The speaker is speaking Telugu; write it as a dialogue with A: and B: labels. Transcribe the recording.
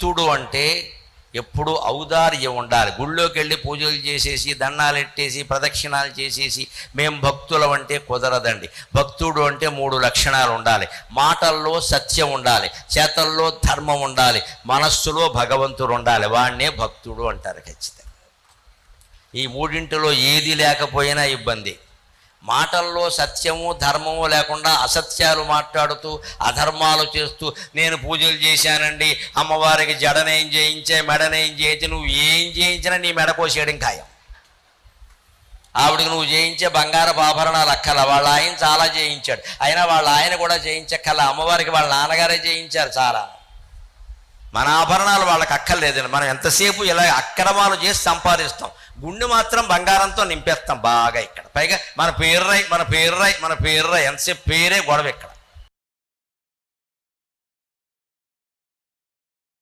A: భక్తుడు అంటే ఎప్పుడు ఔదార్యం ఉండాలి. గుళ్ళోకి వెళ్ళి పూజలు చేసేసి దండాలు ఎట్టేసి ప్రదక్షిణాలు చేసేసి మేం భక్తులం అంటే కుదరదండి. భక్తుడు అంటే 3 లక్షణాలు ఉండాలి. మాటల్లో సత్యం ఉండాలి, చేతల్లో ధర్మం ఉండాలి, మనస్సులో భగవంతుడు ఉండాలి. వాడినే భక్తుడు అంటారు ఖచ్చితంగా. ఈ మూడింటిలో ఏది లేకపోయినా ఇబ్బంది. మాటల్లో సత్యము ధర్మము లేకుండా అసత్యాలు మాట్లాడుతూ అధర్మాలు చేస్తూ నేను పూజలు చేశానండి, అమ్మవారికి జడనేం చేయించే మెడనేం చేయించి, నువ్వు ఏం చేయించినా నీ మెడ కోసేయడం ఖాయం. ఆవిడకి నువ్వు చేయించే బంగారపు ఆభరణాలు అక్కల, వాళ్ళ ఆయన చాలా చేయించాడు, అయినా వాళ్ళ ఆయన కూడా చేయించక్కల. అమ్మవారికి వాళ్ళ నాన్నగారే చేయించారు చాలా. మన ఆభరణాలు వాళ్ళకి అక్కర్లేదండి. మనం ఎంతసేపు ఇలా అక్రమాలు చేసి సంపాదిస్తాం, గుండె మాత్రం బంగారంతో నింపేస్తాం బాగా. ఇక్కడ పైగా మన పేరు రాయి ఎంతసేపు పేరే గొడవ ఇక్కడ.